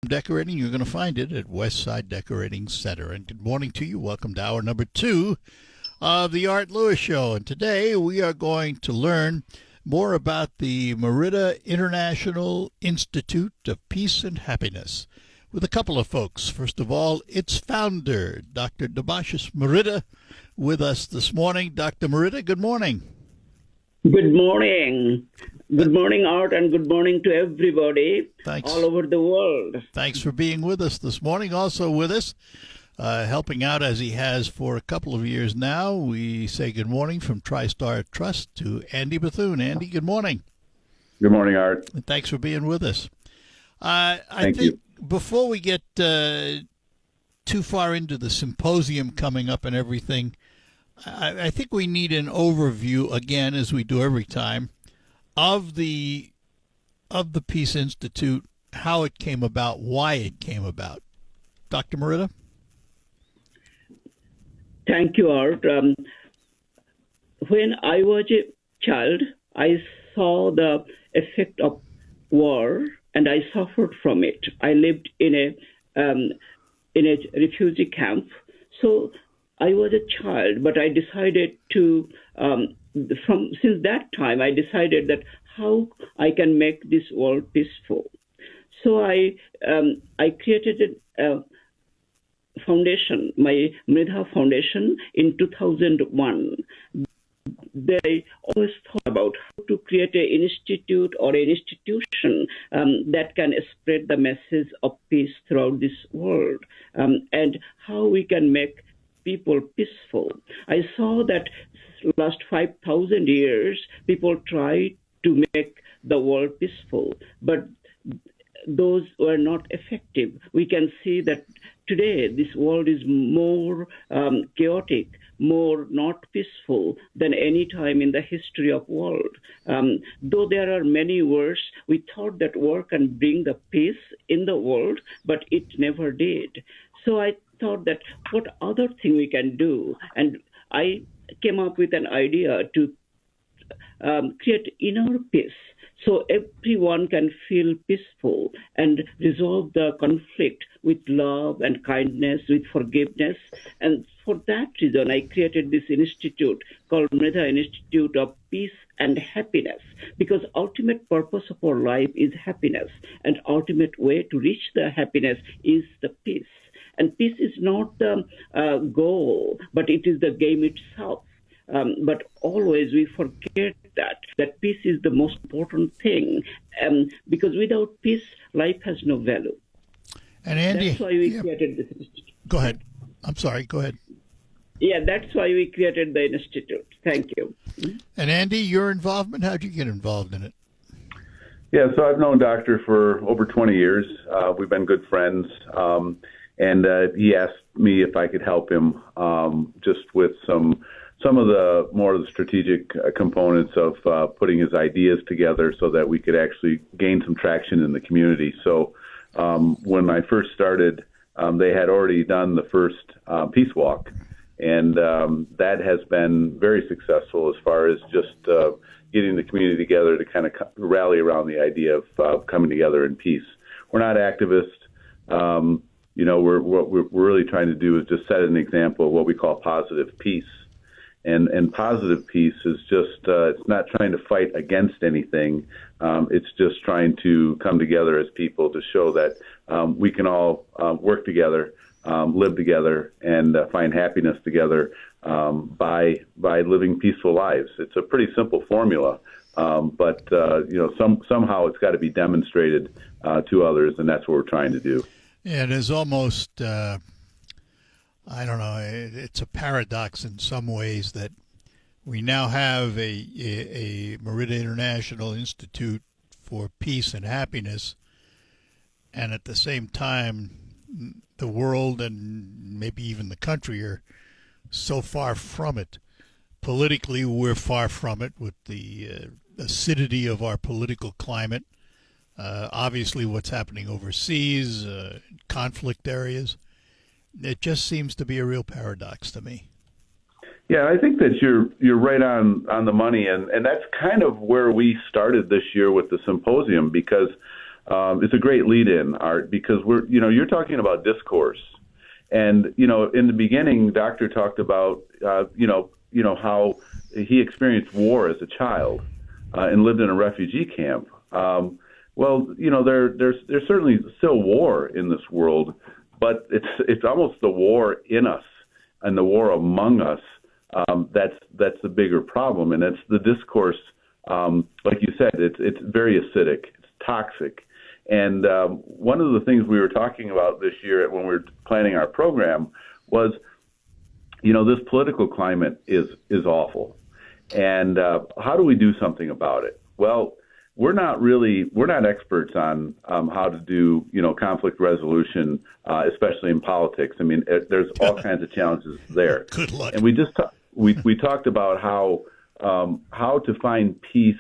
Decorating, you're going to find it at Westside Decorating Center. And good morning to you. Welcome to hour number 2 of the Art Lewis Show. And today we are going to learn more about the Merida International Institute of Peace and Happiness with a couple of folks. First of all, its founder, Dr. Debashis Merida, with us this morning. Dr. Merida, good morning. Good morning. Good morning, Art, and good morning to everybody all over the world. Thanks for being with us this morning. Also with us, helping out as he has for a couple of years now, we say good morning from TriStar Trust to Andy Bethune. Andy, good morning. Good morning, Art. And thanks for being with us. I Thank think you. Before we get too far into the symposium coming up and everything, I think we need an overview, again, as we do every time, of the Peace Institute, how it came about, why it came about. Dr. Merida? Thank you, Art. When I was a child, I saw the effect of war, and I suffered from it. I lived in a refugee camp, so I was a child, but I decided to, since that time, I decided that how I can make this world peaceful. So I created a foundation, my Merida Foundation, in 2001. They always thought about how to create an institute or an institution that can spread the message of peace throughout this world, and how we can make people peaceful. I saw that last 5,000 years, people tried to make the world peaceful, but those were not effective. We can see that today this world is more chaotic, more not peaceful than any time in the history of world. Though there are many wars, we thought that war can bring the peace in the world, but it never did. So I thought that what other thing we can do, and I came up with an idea to create inner peace, so everyone can feel peaceful and resolve the conflict with love and kindness, with forgiveness. And for that reason, I created this institute called Merida Institute of Peace and Happiness, because ultimate purpose of our life is happiness, and ultimate way to reach the happiness is the peace. And peace is not the goal, but it is the game itself. But always we forget that peace is the most important thing, because without peace, life has no value. And Andy, that's why we created this institute. Go ahead. I'm sorry. Go ahead. Yeah, that's why we created the institute. Thank you. And Andy, your involvement, how'd you get involved in it? Yeah, so I've known Doctor for over 20 years. We've been good friends. And he asked me if I could help him just with some of the more of the strategic components of putting his ideas together so that we could actually gain some traction in the community. So when I first started, they had already done the first Peace Walk, and that has been very successful as far as just getting the community together to kind of rally around the idea of coming together in peace. We're not activists. What we're really trying to do is just set an example of what we call positive peace. And positive peace is just, it's not trying to fight against anything. It's just trying to come together as people to show that we can all work together, live together, and find happiness together by living peaceful lives. It's a pretty simple formula, but somehow it's got to be demonstrated to others, and that's what we're trying to do. Yeah, it is almost, I don't know, it's a paradox in some ways that we now have a Merida International Institute for Peace and Happiness, and at the same time, the world and maybe even the country are so far from it. Politically, we're far from it with the acidity of our political climate. Obviously, what's happening overseas, conflict areas, it just seems to be a real paradox to me. Yeah, I think that you're right on the money, and that's kind of where we started this year with the symposium, because it's a great lead-in, Art, because you're talking about discourse, and in the beginning, Doctor talked about how he experienced war as a child and lived in a refugee camp. There's certainly still war in this world, but it's almost the war in us and the war among us that's the bigger problem, and it's the discourse. Like you said, it's very acidic, it's toxic. And one of the things we were talking about this year when we were planning our program was, this political climate is awful. And how do we do something about it? Well, we're not experts on how to do, conflict resolution, especially in politics. I mean, there's all kinds of challenges there. Good luck. And we talked about how to find peace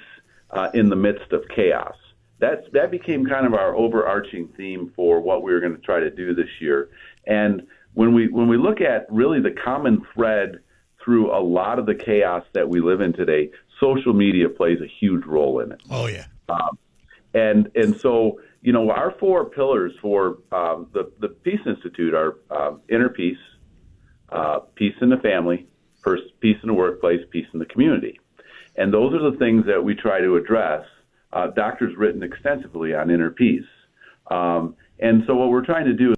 in the midst of chaos. That became kind of our overarching theme for what we were going to try to do this year. And when we look at really the common thread through a lot of the chaos that we live in today, social media plays a huge role in it. Oh yeah. And so our four pillars for the Peace Institute are inner peace, peace in the family, peace in the workplace, peace in the community, and those are the things that we try to address. Doctor's written extensively on inner peace. And so what we're trying to do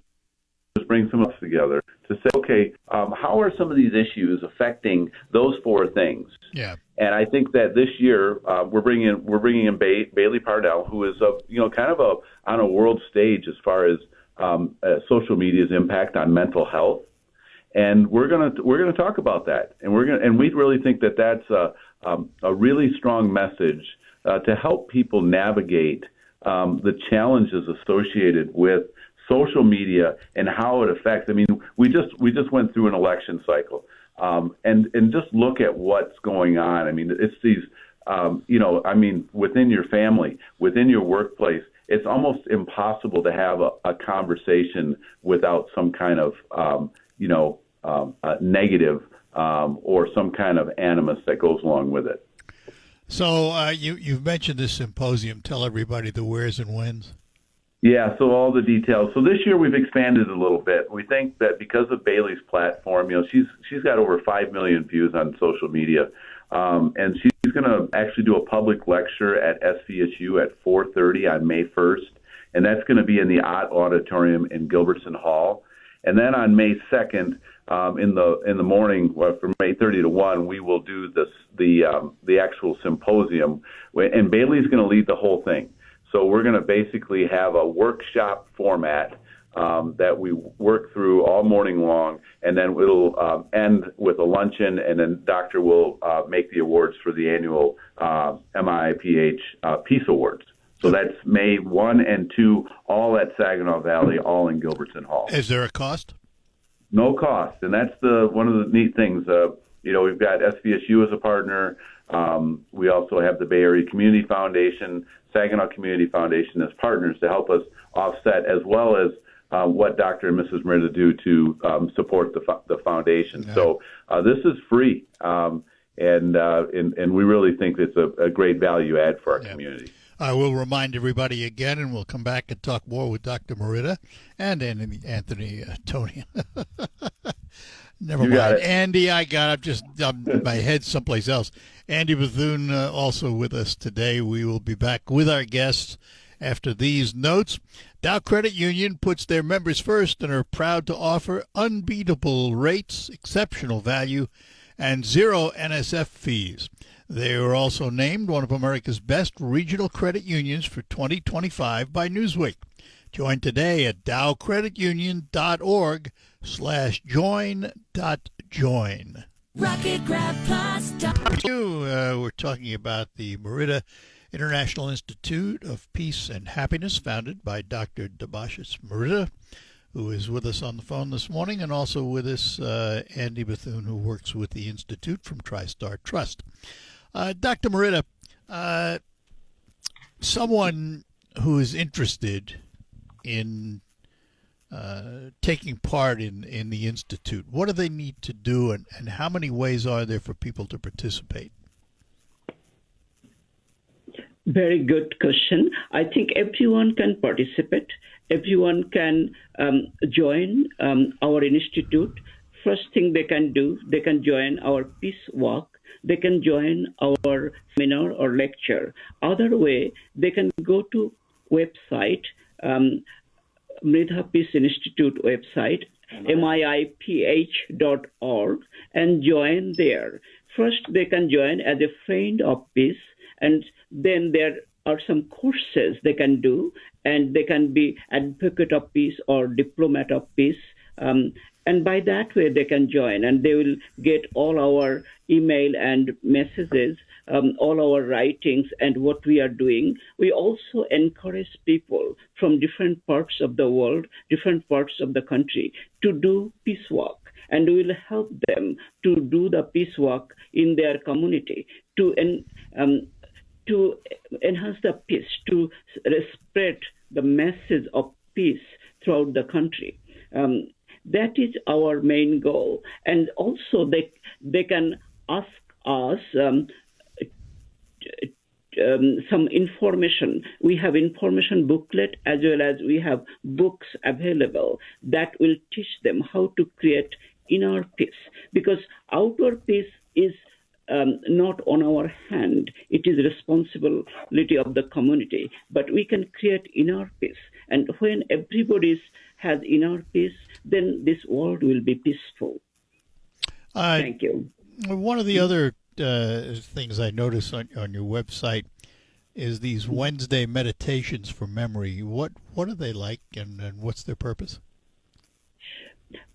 is bring some of us together to say, okay, how are some of these issues affecting those four things? Yeah. And I think that this year we're bringing in Bailey Pardell, who is on a world stage as far as social media's impact on mental health. And we're gonna talk about that, and we really think that that's a really strong message to help people navigate the challenges associated with social media and how it affects. I mean, we just went through an election cycle, and just look at what's going on. I mean, it's these, within your family, within your workplace, it's almost impossible to have a conversation without some kind of, negative or some kind of animus that goes along with it. So you've mentioned this symposium. Tell everybody the wheres and whens. Yeah, so all the details. So this year we've expanded a little bit. We think that because of Bailey's platform, she's got over 5 million views on social media, and she's going to actually do a public lecture at SVSU at 4:30 on May 1st, and that's going to be in the Ott Auditorium in Gilbertson Hall. And then on May 2nd, in the morning, from May 30 to 1, we will do the actual symposium, and Bailey's going to lead the whole thing. So we're going to basically have a workshop format that we work through all morning long, and then it'll end with a luncheon, and then Doctor will make the awards for the annual MIPH Peace Awards. So that's May 1 and 2, all at Saginaw Valley, all in Gilbertson Hall. Is there a cost? No cost, and that's one of the neat things. We've got SVSU as a partner. We also have the Bay Area Community Foundation, Saginaw Community Foundation as partners to help us offset, as well as what Dr. and Mrs. Merida do to support the foundation. Yeah. So this is free, and we really think it's a great value add for our community. I will remind everybody again, and we'll come back and talk more with Dr. Merida and Anthony Tony. Never mind. Andy, I got it. Just my head's someplace else. Andy Bethune also with us today. We will be back with our guests after these notes. Dow Credit Union puts their members first and are proud to offer unbeatable rates, exceptional value, and zero NSF fees. They were also named one of America's best regional credit unions for 2025 by Newsweek. Join today at dowcreditunion.org/join.join. We're talking about the Merida International Institute of Peace and Happiness, founded by Dr. Debashis Merida, who is with us on the phone this morning, and also with us Andy Bethune, who works with the Institute from TriStar Trust. Dr. Merida, someone who is interested in taking part in the Institute, what do they need to do, and how many ways are there for people to participate? Very good question. I think everyone can participate. Everyone can join our institute. First thing they can do, they can join our peace walk. They can join our seminar or lecture. Other way, they can go to website, Mridha Peace Institute website, miiph.org, and join there. First, they can join as a friend of peace, and then there are some courses they can do, and they can be advocate of peace or diplomat of peace. And by that way, they can join, and they will get all our email and messages, all our writings, and what we are doing. We also encourage people from different parts of the world, different parts of the country, to do peace work. And we will help them to do the peace work in their community, to enhance the peace, to spread the message of peace throughout the country. That is our main goal. And also they can ask us some information. We have information booklet as well as we have books available that will teach them how to create inner peace. Because outward peace is not on our hand. It is responsibility of the community. But we can create inner peace. And when everybody has inner peace, then this world will be peaceful. Thank you. One of the other things I notice on your website is these Wednesday meditations for memory. What are they like, and what's their purpose?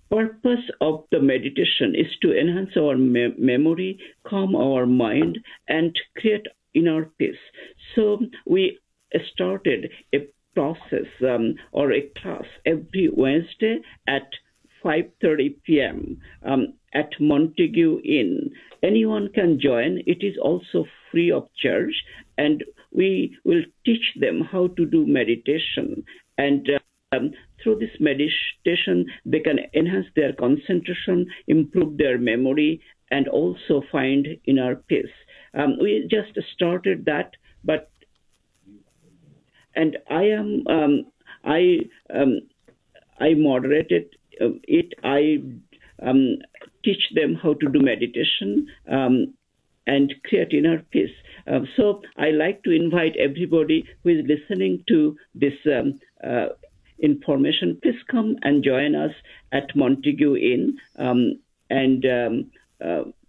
Purpose of the meditation is to enhance our memory, calm our mind, and create inner peace. So we started a process or a class every Wednesday at 5:30 p.m. At Montague Inn. Anyone can join. It is also free of charge, and we will teach them how to do meditation. And through this meditation, they can enhance their concentration, improve their memory, and also find inner peace. We just started that, and I moderated it. I teach them how to do meditation and create inner peace. So I like to invite everybody who is listening to this information, please come and join us at Montague Inn and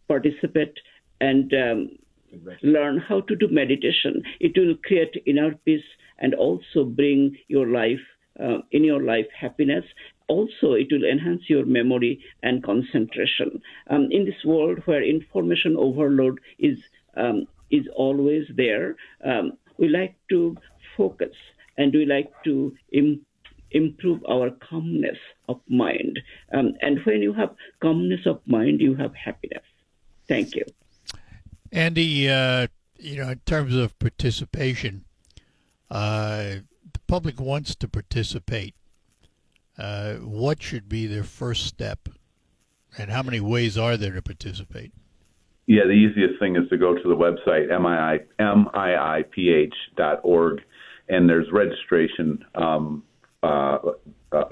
participate and learn how to do meditation. It will create inner peace and also bring your life, in your life, happiness. Also, it will enhance your memory and concentration. In this world where information overload is always there, we like to focus and we like to improve our calmness of mind. And when you have calmness of mind, you have happiness. Thank you. Andy, in terms of participation, the public wants to participate. What should be their first step, and how many ways are there to participate? Yeah, the easiest thing is to go to the website, miiph.org, and there's registration, a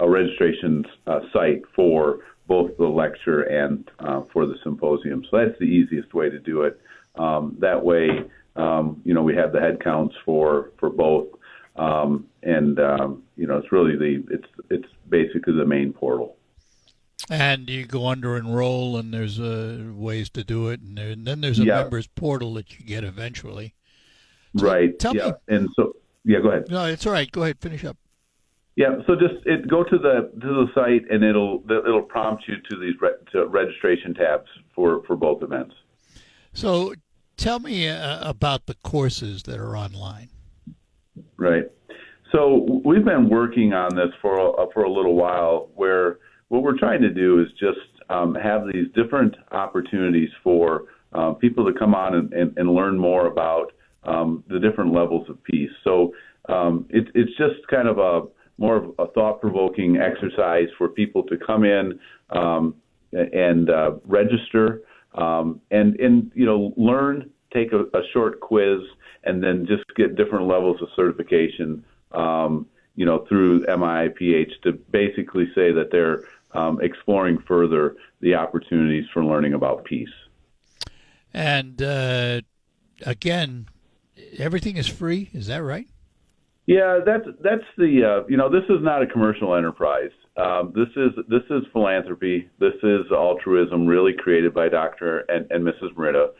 registration site for both the lecture and for the symposium. So that's the easiest way to do it. That way, we have the head counts for both, and it's really it's basically the main portal. And you go under enroll, and there's ways to do it, and then there's a members portal that you get eventually. So right. Tell me. And so, go ahead. No, it's all right. Go ahead. Finish up. Yeah. So just go to the site, and it'll prompt you to these to registration tabs for both events. So tell me about the courses that are online. Right. So we've been working on this for a little while, where what we're trying to do is just have these different opportunities for people to come on and learn more about the different levels of peace. So it's just kind of more of a thought-provoking exercise for people to come in and register and learn take a short quiz and then just get different levels of certification, through MIPH to basically say that they're exploring further the opportunities for learning about peace. And again, everything is free. Is that right? Yeah, that's the this is not a commercial enterprise. This is philanthropy. This is altruism, really created by Dr. and Mrs. Merida.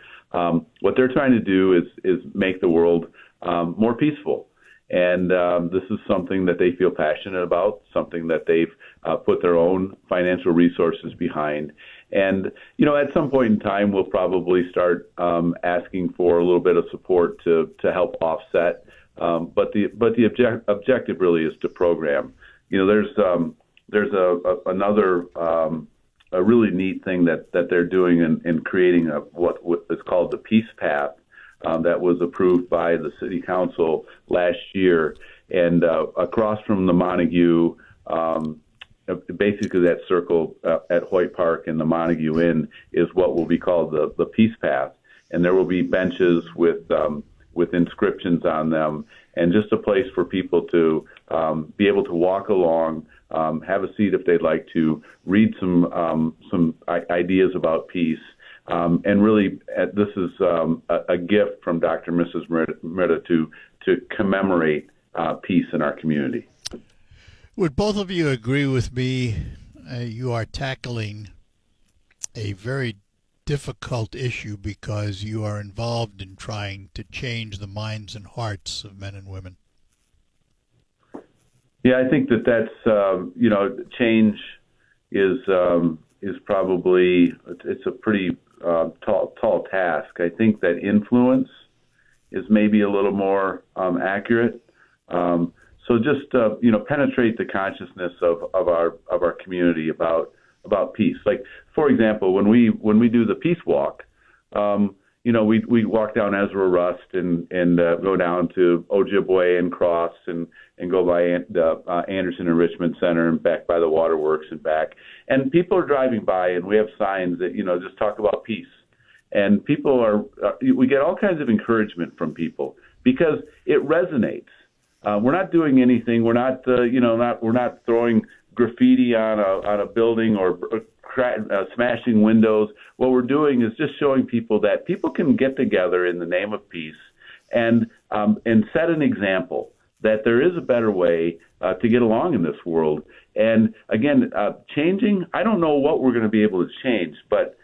What they're trying to do is make the world more peaceful, and this is something that they feel passionate about, something that they've put their own financial resources behind. And at some point in time, we'll probably start asking for a little bit of support to help offset. But the objective really is to program. There's another a really neat thing that they're doing in creating what is called the Peace Path that was approved by the City Council last year, and across from the Montague. Basically, that circle at Hoyt Park and the Montague Inn is what will be called the Peace Path, and there will be benches with inscriptions on them, and just a place for people to be able to walk along, have a seat if they'd like to, read some ideas about peace, and really this is a gift from Dr. and Mrs. Merida to commemorate peace in our community. Would both of you agree with me? You are tackling a very difficult issue because you are involved in trying to change the minds and hearts of men and women. Yeah, I think that's change is probably it's a pretty tall task. I think that influence is maybe a little more accurate. So just penetrate the consciousness of our community about peace. Like, for example, when we do the peace walk, we walk down Ezra Rust and go down to Ojibwe and cross and go by the Anderson Enrichment Center and back by the waterworks and back. And people are driving by, and we have signs that just talk about peace. And people we get all kinds of encouragement from people because it resonates. We're not doing anything. We're not, we're not throwing graffiti on a building or smashing windows. What we're doing is just showing people that people can get together in the name of peace and set an example that there is a better way to get along in this world. And again, changing. I don't know what we're going to be able to change, but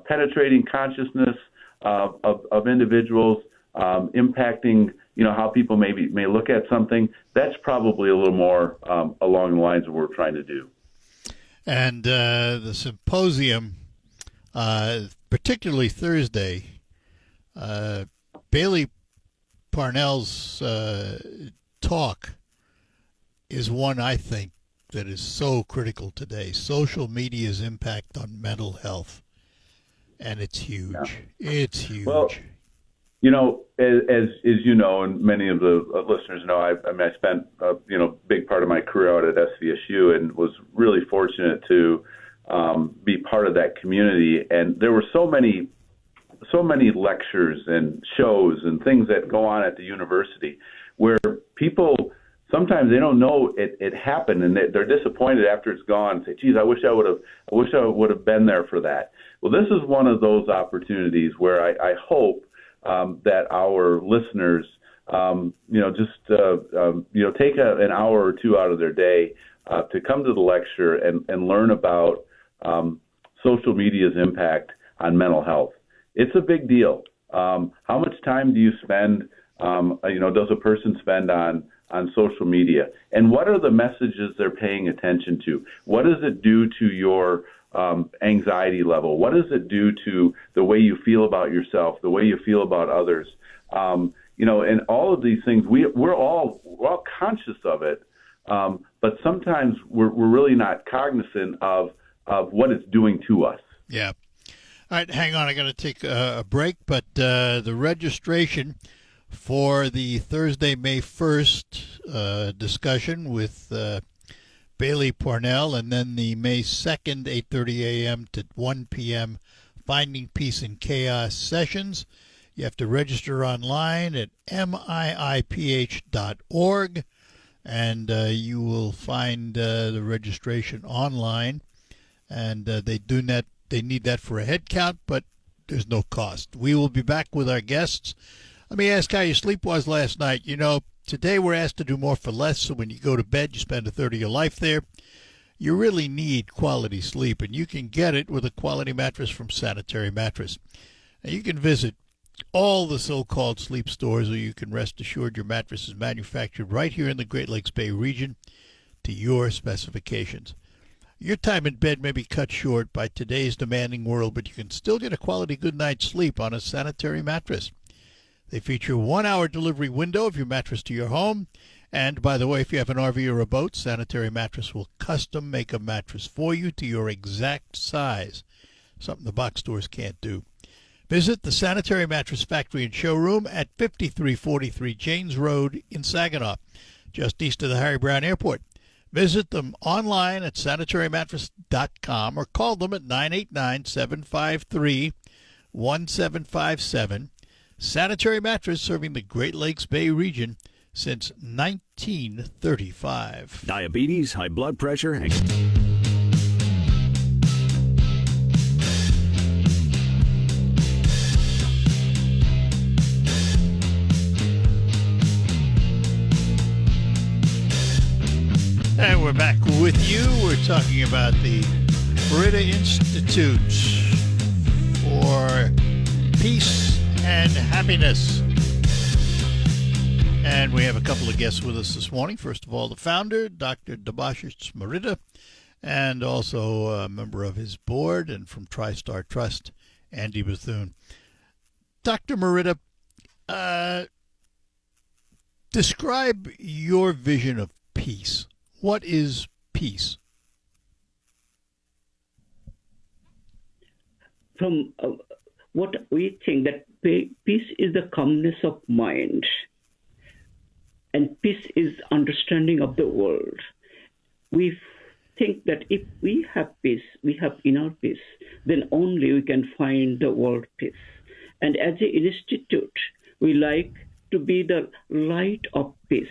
penetrating consciousness of individuals, impacting how people may look at something, that's probably a little more along the lines of what we're trying to do. And the symposium, particularly Thursday, Bailey Parnell's talk is one I think that is so critical today. Social media's impact on mental health. And it's huge. Yeah. It's huge. Well, as you know, and many of the listeners know, I spent big part of my career out at SVSU and was really fortunate to be part of that community. And there were so many lectures and shows and things that go on at the university where people sometimes they don't know it happened, and they're disappointed after it's gone and say, "Geez, I wish I would have been there for that." Well, this is one of those opportunities where I hope that our listeners, take an hour or two out of their day to come to the lecture and learn about social media's impact on mental health. It's a big deal. How much time do you spend, does a person spend on social media? And what are the messages they're paying attention to? What does it do to your anxiety level? What does it do to the way you feel about yourself, the way you feel about others? And all of these things, we're all conscious of it, but sometimes we're really not cognizant of what it's doing to us. Yeah. All right, hang on. I got to take a break, but the registration for the Thursday, May 1st discussion with Bailey Parnell, and then the May 2nd, 8:30 a.m. to 1 p.m. Finding Peace in Chaos sessions. You have to register online at miiph.org, and you will find the registration online. And they need that for a head count, but there's no cost. We will be back with our guests. Let me ask how your sleep was last night. You know, today we're asked to do more for less, so when you go to bed, you spend a third of your life there. You really need quality sleep, and you can get it with a quality mattress from Sanitary Mattress. Now, you can visit all the so-called sleep stores, or you can rest assured your mattress is manufactured right here in the Great Lakes Bay region to your specifications. Your time in bed may be cut short by today's demanding world, but you can still get a quality good night's sleep on a Sanitary Mattress. They feature a 1-hour delivery window of your mattress to your home. And, by the way, if you have an RV or a boat, Sanitary Mattress will custom make a mattress for you to your exact size, something the box stores can't do. Visit the Sanitary Mattress Factory and Showroom at 5343 Janes Road in Saginaw, just east of the Harry Brown Airport. Visit them online at sanitarymattress.com or call them at 989-753-1757. Sanitary Mattress, serving the Great Lakes Bay region since 1935. Diabetes, high blood pressure, and we're back with you. We're talking about the Merida Institute for Peace and Happiness. And we have a couple of guests with us this morning. First of all, the founder, Dr. Debashis Merida, and also a member of his board and from TriStar Trust, Andy Bethune. Dr. Merida, describe your vision of peace. What is peace? From what we think that peace is the calmness of mind, and peace is understanding of the world. We think that if we have peace, we have inner peace, then only we can find the world peace. And as an institute, we like to be the light of peace.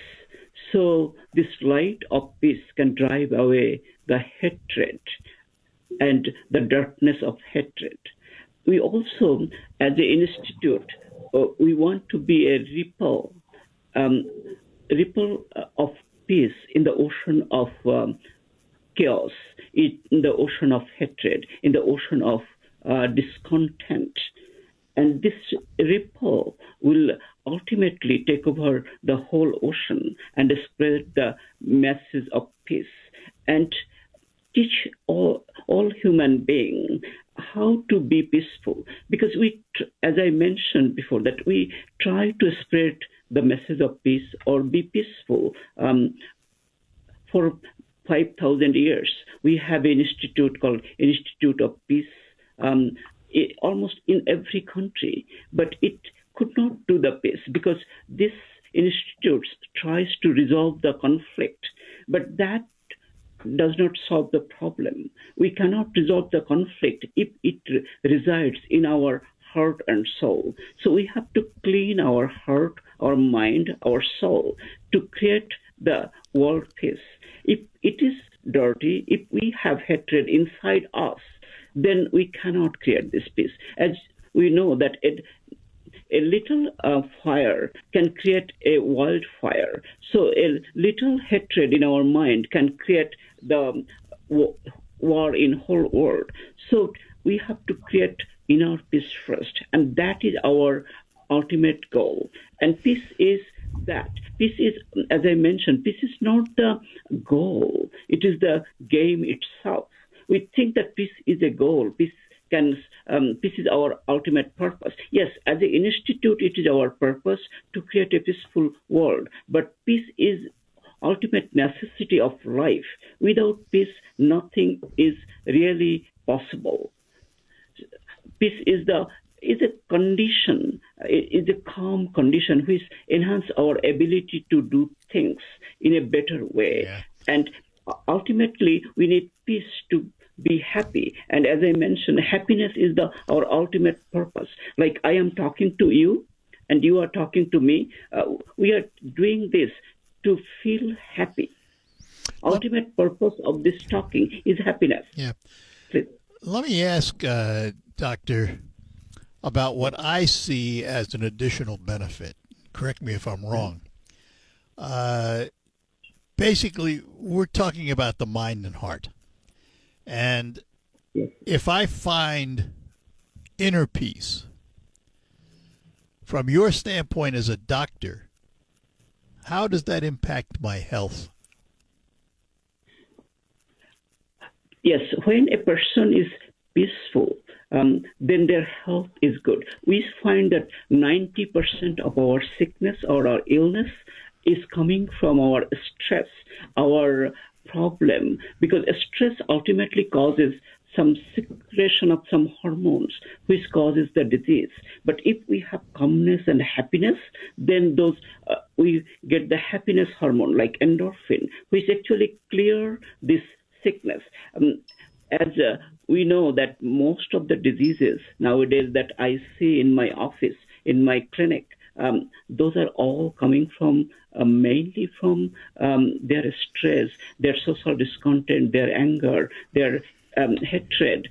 So this light of peace can drive away the hatred and the darkness of hatred. We also, as an institute, we want to be a ripple of peace in the ocean of chaos, in the ocean of hatred, in the ocean of discontent. And this ripple will ultimately take over the whole ocean and spread the message of peace and teach all human beings how to be peaceful. Because we, as I mentioned before, that we try to spread the message of peace or be peaceful for 5,000 years. We have an institute called Institute of Peace almost in every country, but it could not do the peace because this institute tries to resolve the conflict, but that does not solve the problem. We cannot resolve the conflict if it resides in our heart and soul. So we have to clean our heart, our mind, our soul to create the world peace. If it is dirty, if we have hatred inside us, then we cannot create this peace. As we know that a little fire can create a wildfire. So a little hatred in our mind can create the war in whole world. So we have to create inner peace first, and that is our ultimate goal. And peace is that. Peace is, as I mentioned, peace is not the goal. It is the game itself. We think that peace is a goal. Peace is our ultimate purpose. Yes, as an institute, it is our purpose to create a peaceful world. But peace is ultimate necessity of life. Without peace, nothing is really possible. Peace is a condition, is a calm condition which enhances our ability to do things in a better way. Yeah. And ultimately, we need peace to be happy. And as I mentioned, happiness is our ultimate purpose. Like I am talking to you and you are talking to me. We are doing this to feel happy. Ultimate purpose of this talking is happiness. Yeah. Please. Let me ask, Doctor, about what I see as an additional benefit. Correct me if I'm wrong. Basically, we're talking about the mind and heart. And if I find inner peace, from your standpoint as a doctor, how does that impact my health? Yes, when a person is peaceful, then their health is good. We find that 90% of our sickness or our illness is coming from our stress, our problem, because stress ultimately causes some secretion of some hormones, which causes the disease. But if we have calmness and happiness, then we get the happiness hormone like endorphin, which actually clear this sickness. As we know that most of the diseases nowadays that I see in my office, in my clinic, those are all coming from mainly from their stress, their social discontent, their anger, their hatred.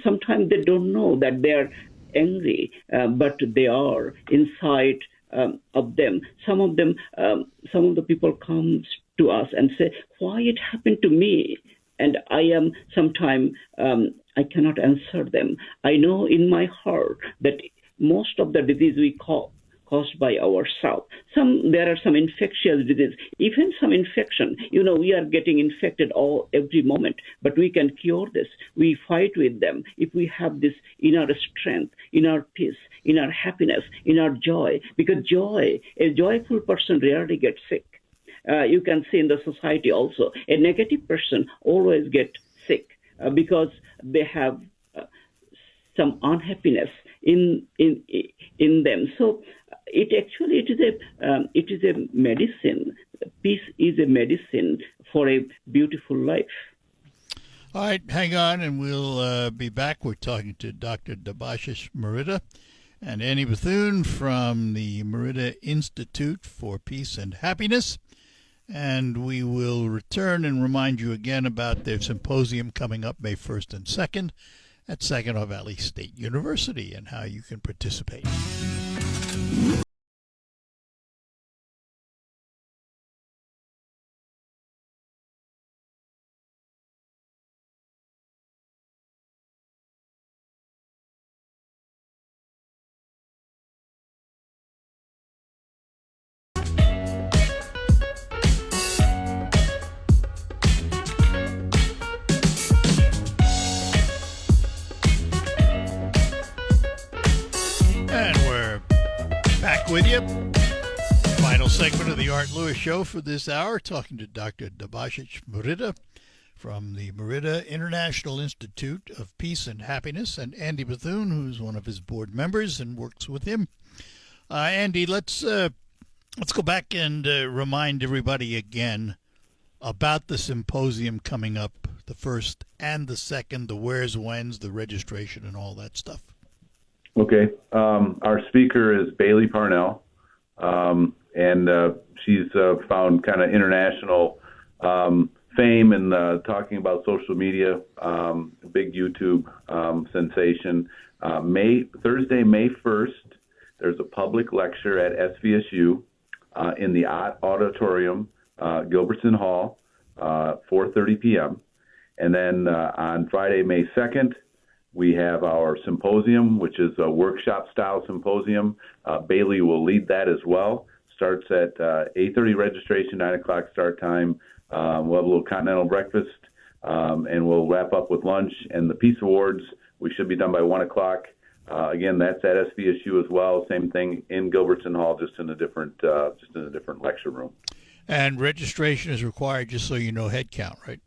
Sometimes they don't know that they're angry, but they are inside of them. Some of the people come to us and say, "Why it happened to me?" And I am sometimes I cannot answer them. I know in my heart that most of the disease we caused by ourselves. There are some infectious disease, even some infection. We are getting infected every moment, but we can cure this. We fight with them if we have this inner strength, inner peace, inner happiness, inner joy. Because a joyful person rarely gets sick. You can see in the society also, a negative person always gets sick because they have some unhappiness in them. So it is a medicine. Peace is a medicine for a beautiful life. All right, hang on, and we'll be back. We're talking to Dr. Debashis Murida and Andy Bethune from the Murida Institute for Peace and Happiness. And we will return and remind you again about their symposium coming up May 1st and 2nd at Saginaw Valley State University and how you can participate. With you. Final segment of the Art Lewis Show for this hour, talking to Dr. Debashis Murida from the Murida International Institute of Peace and Happiness, and Andy Bethune, who's one of his board members and works with him. Andy, let's go back and remind everybody again about the symposium coming up, the 1st and the 2nd, the where's, when's, the registration, and all that stuff. Okay. Our speaker is Bailey Parnell, and she's found kind of international fame in talking about social media, big YouTube sensation. Thursday, May 1st, there's a public lecture at SVSU in the auditorium, Gilbertson Hall, 4:30 p.m. And then on Friday, May 2nd, we have our symposium, which is a workshop-style symposium. Bailey will lead that as well. Starts at 8:30 registration, 9 o'clock start time. We'll have a little continental breakfast, and we'll wrap up with lunch. And the Peace Awards, we should be done by 1 o'clock. Again, that's at SVSU as well. Same thing in Gilbertson Hall, just in a different lecture room. And registration is required, just so you know, head count, right?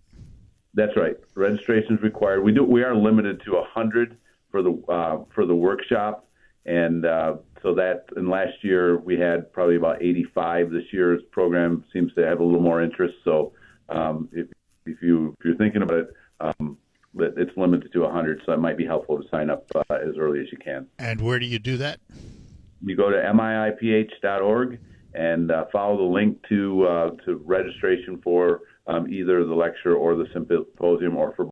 That's right. Registration is required. We are limited to 100 for the workshop, and so that in last year we had probably about 85. This year's program seems to have a little more interest. So if you're thinking about it, but it's limited to 100, so it might be helpful to sign up as early as you can. And where do you do that? You go to miiph.org and follow the link to registration for either the lecture or the symposium, or for